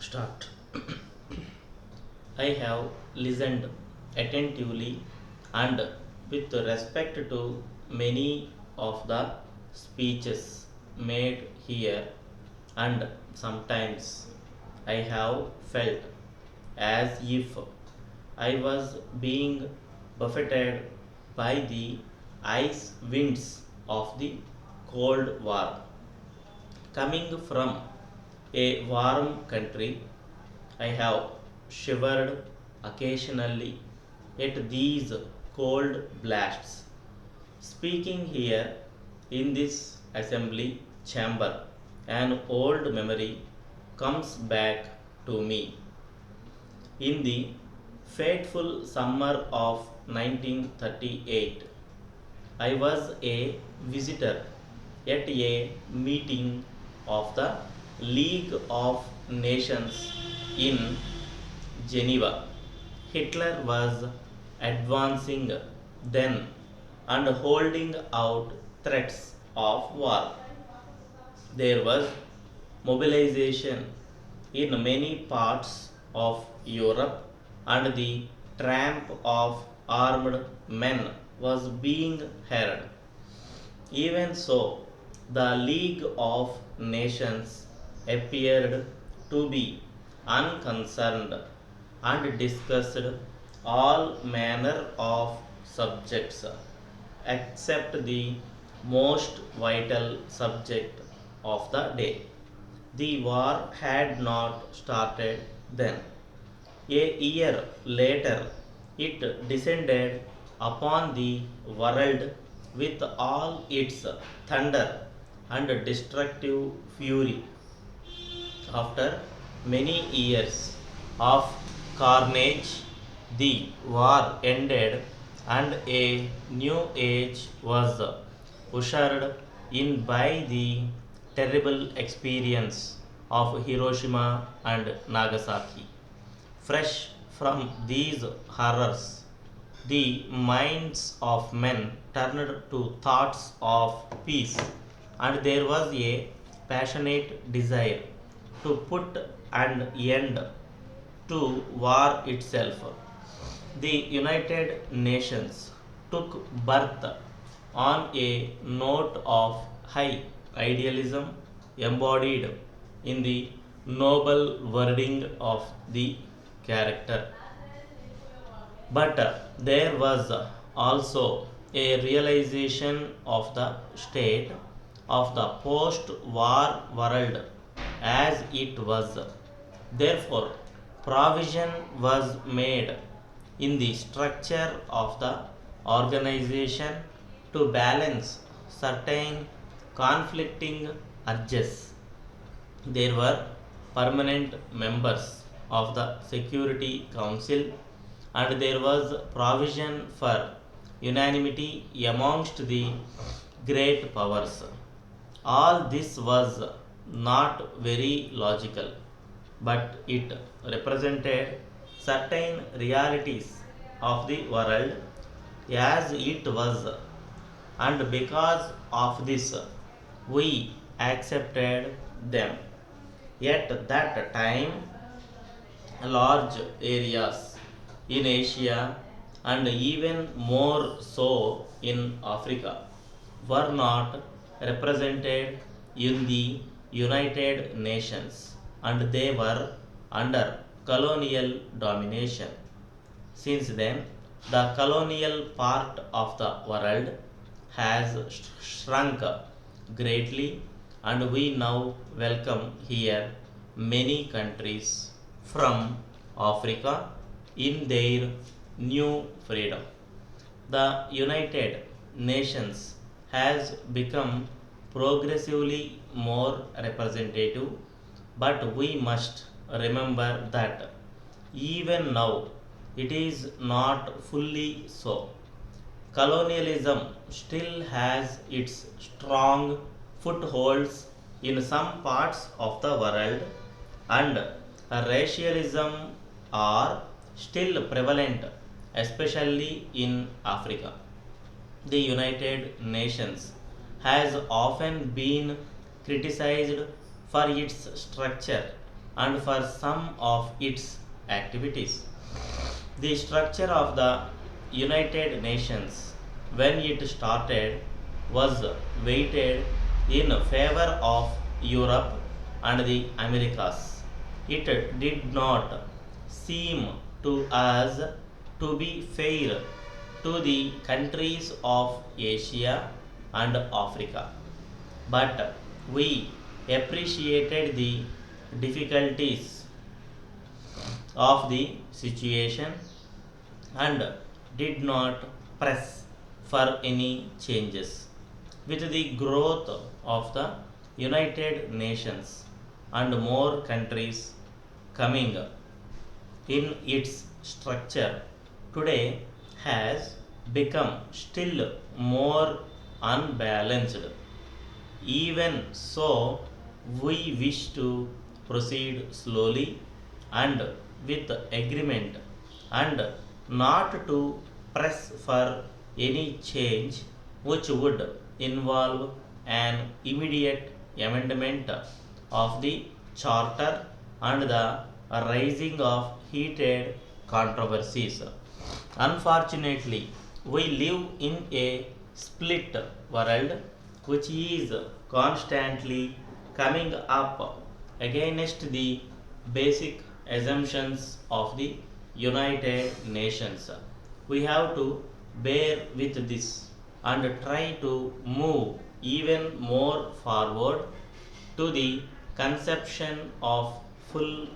Start. I have listened attentively and with respect to many of the speeches made here, and sometimes I have felt as if I was being buffeted by the ice winds of the Cold War. Coming from a warm country, I have shivered occasionally at these cold blasts. Speaking here in this assembly chamber, an old memory comes back to me. In the fateful summer of 1938, I was a visitor at a meeting of the League of Nations in Geneva. Hitler was advancing then and holding out threats of war. There was mobilization in many parts of Europe, and the tramp of armed men was being heard. Even so, the League of Nations appeared to be unconcerned and discussed all manner of subjects except the most vital subject of the day. The war had not started then. A year later, it descended upon the world with all its thunder and destructive fury. After many years of carnage, the war ended and a new age was ushered in by the terrible experience of Hiroshima and Nagasaki. Fresh from these horrors, the minds of men turned to thoughts of peace, and there was a passionate desire to put an end to war itself. The United Nations took birth on a note of high idealism embodied in the noble wording of the character. But there was also a realization of the state of the post war world as it was. Therefore, provision was made in the structure of the organization to balance certain conflicting urges. There were permanent members of the Security Council, and there was provision for unanimity amongst the great powers. All this was not very logical, but it represented certain realities of the world as it was, and because of this, we accepted them. At that time, large areas in Asia and even more so in Africa were not represented in the United Nations, and they were under colonial domination. Since then, the colonial part of the world has shrunk greatly, and we now welcome here many countries from Africa in their new freedom. The United Nations has become progressively more representative, but we must remember that even now it is not fully so. Colonialism still has its strong footholds in some parts of the world, and racialism are still prevalent, especially in Africa. The United Nations has often been criticized for its structure and for some of its activities. The structure of the United Nations, when it started, was weighted in favor of Europe and the Americas. It did not seem to us to be fair to the countries of Asia and Africa, but we appreciated the difficulties of the situation and did not press for any changes. With the growth of the United Nations and more countries coming in, its structure today has become still more unbalanced. Even so, we wish to proceed slowly and with agreement and not to press for any change which would involve an immediate amendment of the charter and the rising of heated controversies. Unfortunately, we live in a split world which is constantly coming up against the basic assumptions of the United Nations. We have to bear with this and try to move even more forward to the conception of full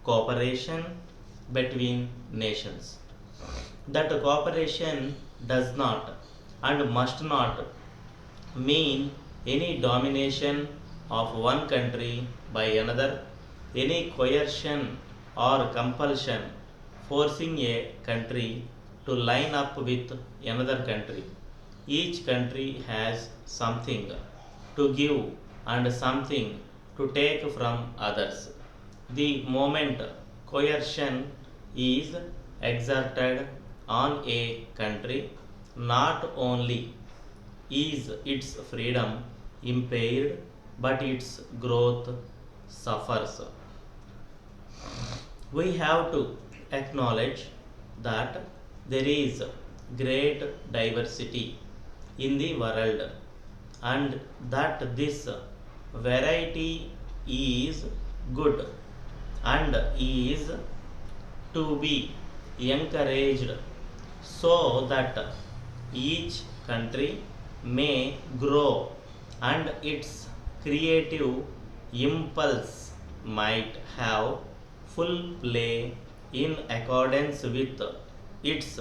cooperation between nations. That cooperation does not and must not mean any domination of one country by another, any coercion or compulsion forcing a country to line up with another country. Each country has something to give and something to take from others. The moment coercion is exerted on a country, not only is its freedom impaired, but its growth suffers. We have to acknowledge that there is great diversity in the world and that this variety is good and is to be encouraged so that each country may grow and its creative impulse might have full play in accordance with its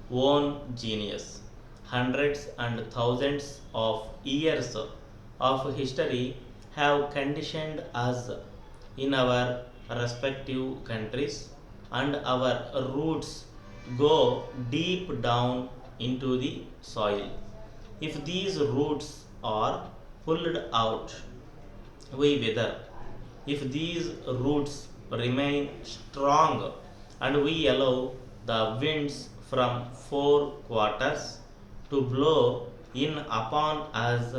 own genius. Hundreds and thousands of years of history have conditioned us in our respective countries, and our roots go deep down into the soil. If these roots are pulled out, we wither. If these roots remain strong and we allow the winds from four quarters to blow in upon us,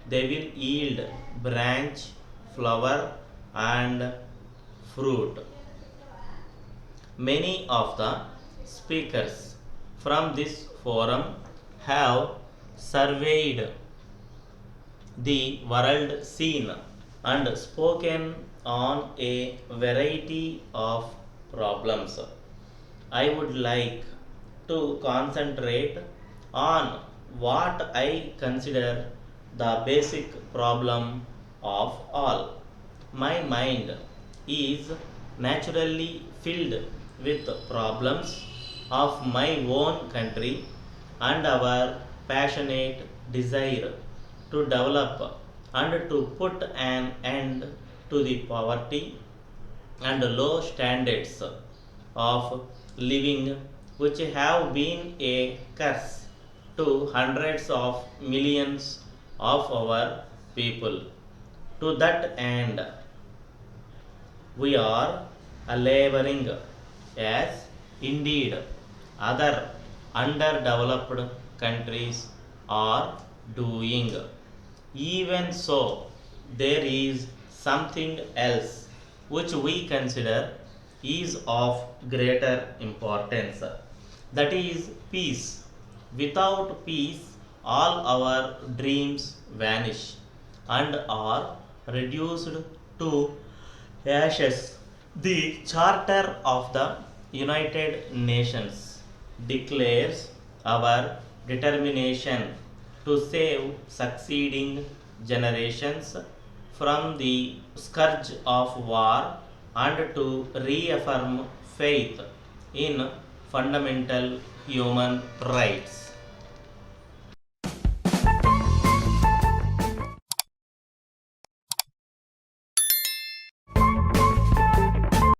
they will yield branch, flower, and fruit. Many of the speakers from this forum have surveyed the world scene and spoken on a variety of problems. I would like to concentrate on what I consider the basic problem of all. My mind is naturally filled with problems of my own country and our passionate desire to develop and to put an end to the poverty and low standards of living which have been a curse to hundreds of millions of our people. To that end, we are laboring as indeed other underdeveloped countries are doing. Even so, there is something else which we consider is of greater importance, that is peace. Without peace, all our dreams vanish and are reduced to ashes. The Charter of the United Nations declares our determination to save succeeding generations from the scourge of war and to reaffirm faith in fundamental human rights.